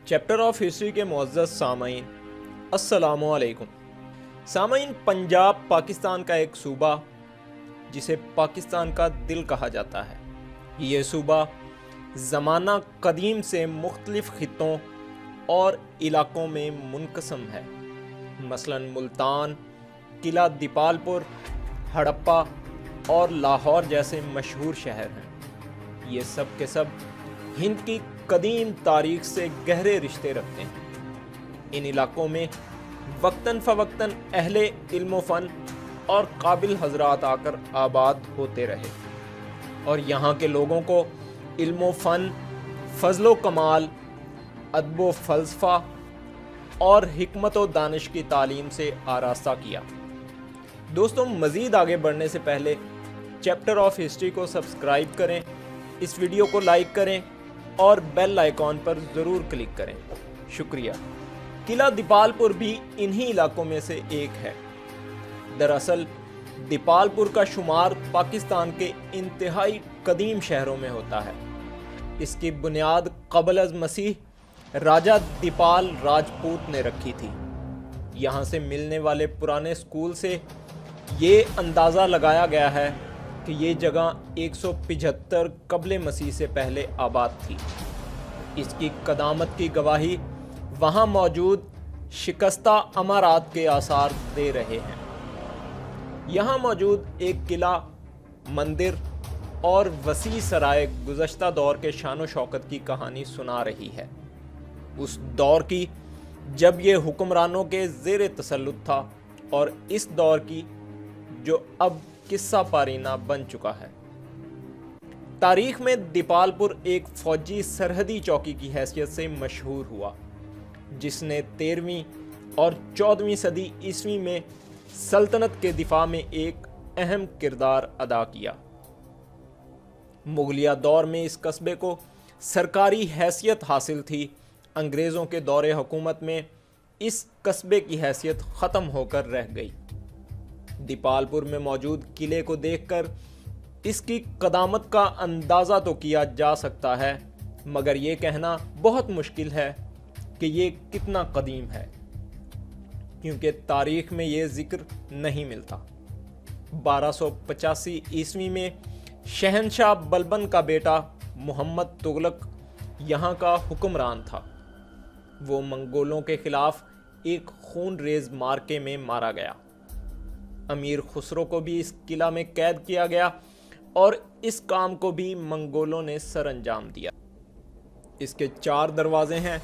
Chapter of history کے معزز سامعین، السلام علیکم۔ سامعین، پنجاب پاکستان کا ایک صوبہ جسے پاکستان کا دل کہا جاتا ہے، یہ صوبہ زمانہ قدیم سے مختلف خطوں اور علاقوں میں منقسم ہے۔ مثلاً ملتان، قلعہ دیپال پور، ہڑپہ اور لاہور جیسے مشہور شہر ہیں۔ یہ سب کے سب ہند کی قدیم تاریخ سے گہرے رشتے رکھتے ہیں۔ ان علاقوں میں وقتاً فوقتاً اہل علم و فن اور قابل حضرات آ کر آباد ہوتے رہے، اور یہاں کے لوگوں کو علم و فن، فضل و کمال، ادب و فلسفہ اور حکمت و دانش کی تعلیم سے آراستہ کیا۔ دوستوں، مزید آگے بڑھنے سے پہلے چیپٹر آف ہسٹری کو سبسکرائب کریں، اس ویڈیو کو لائک کریں اور بیل آئیکن پر ضرور کلک کریں۔ شکریہ۔ قلعہ دیپال پور بھی انہی علاقوں میں سے ایک ہے۔ دراصل دیپال پور کا شمار پاکستان کے انتہائی قدیم شہروں میں ہوتا ہے۔ اس کی بنیاد قبل از مسیح راجہ دیپال راجپوت نے رکھی تھی۔ یہاں سے ملنے والے پرانے سکول سے یہ اندازہ لگایا گیا ہے کہ یہ جگہ 175 قبل مسیح سے پہلے آباد تھی۔ اس کی قدامت کی گواہی وہاں موجود شکستہ عمارات کے آثار دے رہے ہیں۔ یہاں موجود ایک قلعہ، مندر اور وسیع سرائے گزشتہ دور کے شان و شوکت کی کہانی سنا رہی ہے، اس دور کی جب یہ حکمرانوں کے زیر تسلط تھا، اور اس دور کی جو اب قصہ پارینہ بن چکا ہے۔ تاریخ میں دیپال پور ایک فوجی سرحدی چوکی کی حیثیت سے مشہور ہوا، جس نے 13ویں اور 14ویں صدی عیسوی میں سلطنت کے دفاع میں ایک اہم کردار ادا کیا۔ مغلیہ دور میں اس قصبے کو سرکاری حیثیت حاصل تھی۔ انگریزوں کے دور حکومت میں اس قصبے کی حیثیت ختم ہو کر رہ گئی۔ دیپال پور میں موجود قلعے کو دیکھ کر اس کی قدامت کا اندازہ تو کیا جا سکتا ہے، مگر یہ کہنا بہت مشکل ہے کہ یہ کتنا قدیم ہے، کیونکہ تاریخ میں یہ ذکر نہیں ملتا۔ 1285 عیسوی میں شہنشاہ بلبن کا بیٹا محمد تغلق یہاں کا حکمران تھا۔ وہ منگولوں کے خلاف ایک خون ریز مارکے میں مارا گیا۔ امیر خسرو کو بھی اس قلعہ میں قید کیا گیا، اور اس کام کو بھی منگولوں نے سر انجام دیا۔ اس کے 4 دروازے ہیں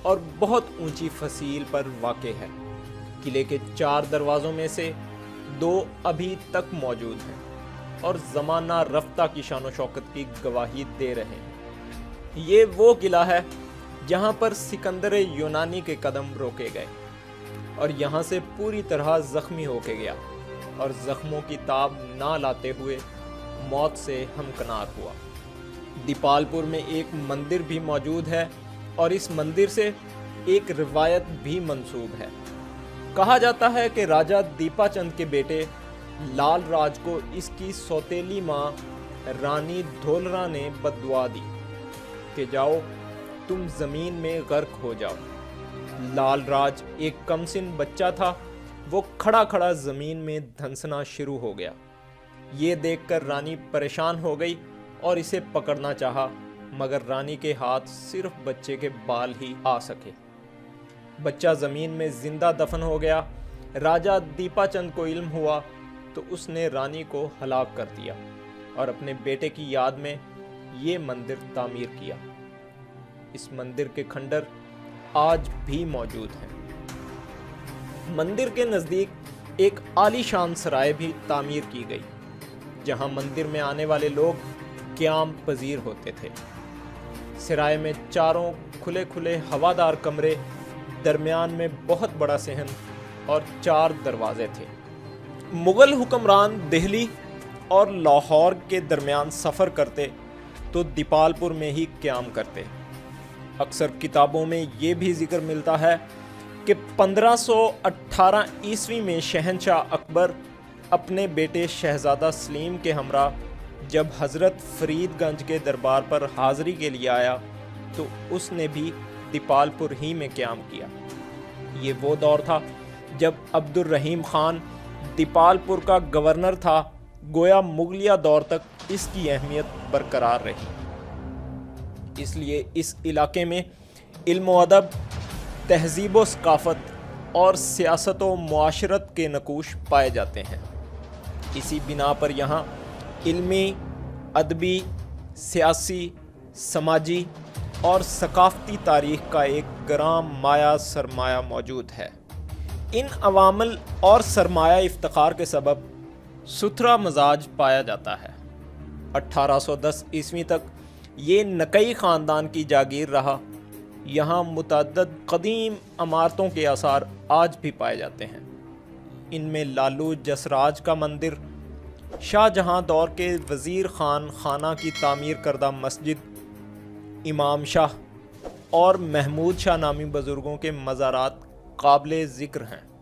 اور بہت اونچی فصیل پر واقع ہے۔ قلعے کے 4 دروازوں میں سے 2 ابھی تک موجود ہیں اور زمانہ رفتہ کی شان و شوکت کی گواہی دے رہے ہیں۔ یہ وہ قلعہ ہے جہاں پر سکندر یونانی کے قدم روکے گئے، اور یہاں سے پوری طرح زخمی ہو کے گیا، اور زخموں کی تاب نہ لاتے ہوئے موت سے ہمکنار ہوا۔ دیپال پور میں ایک مندر بھی موجود ہے، اور اس مندر سے ایک روایت بھی منسوب ہے۔ کہا جاتا ہے کہ راجہ دیپا چند کے بیٹے لال راج کو اس کی سوتیلی ماں رانی دھولرا نے بد دعا دی کہ جاؤ تم زمین میں غرق ہو جاؤ۔ لال راج ایک کم سن بچہ تھا، وہ کھڑا کھڑا زمین میں دھنسنا شروع ہو گیا۔ یہ دیکھ کر رانی پریشان ہو گئی اور اسے پکڑنا چاہا، مگر رانی کے ہاتھ صرف بچے کے بال ہی آ سکے۔ بچہ زمین میں زندہ دفن ہو گیا۔ راجہ دیپا چند کو علم ہوا تو اس نے رانی کو ہلاک کر دیا اور اپنے بیٹے کی یاد میں یہ مندر تعمیر کیا۔ اس مندر کے کھنڈر آج بھی موجود ہیں۔ مندر کے نزدیک ایک عالی شان سرائے بھی تعمیر کی گئی، جہاں مندر میں آنے والے لوگ قیام پذیر ہوتے تھے۔ سرائے میں چاروں کھلے کھلے ہوادار کمرے، درمیان میں بہت بڑا صحن اور 4 دروازے تھے۔ مغل حکمران دہلی اور لاہور کے درمیان سفر کرتے تو دیپال پور میں ہی قیام کرتے۔ اکثر کتابوں میں یہ بھی ذکر ملتا ہے کہ 1518 عیسوی میں شہنشاہ اکبر اپنے بیٹے شہزادہ سلیم کے ہمراہ جب حضرت فرید گنج کے دربار پر حاضری کے لیے آیا تو اس نے بھی دیپالپور ہی میں قیام کیا۔ یہ وہ دور تھا جب عبد الرحیم خان دیپالپور کا گورنر تھا، گویا مغلیہ دور تک اس کی اہمیت برقرار رہی۔ اس لیے اس علاقے میں علم و ادب، تہذیب و ثقافت اور سیاست و معاشرت کے نقوش پائے جاتے ہیں۔ اسی بنا پر یہاں علمی، ادبی، سیاسی، سماجی اور ثقافتی تاریخ کا ایک گراں مایہ سرمایہ موجود ہے۔ ان عوامل اور سرمایہ افتخار کے سبب ستھرا مزاج پایا جاتا ہے۔ 1810 عیسوی تک یہ نقئی خاندان کی جاگیر رہا۔ یہاں متعدد قدیم عمارتوں کے آثار آج بھی پائے جاتے ہیں۔ ان میں لالو جسراج کا مندر، شاہ جہاں دور کے وزیر خان خانہ کی تعمیر کردہ مسجد، امام شاہ اور محمود شاہ نامی بزرگوں کے مزارات قابل ذکر ہیں۔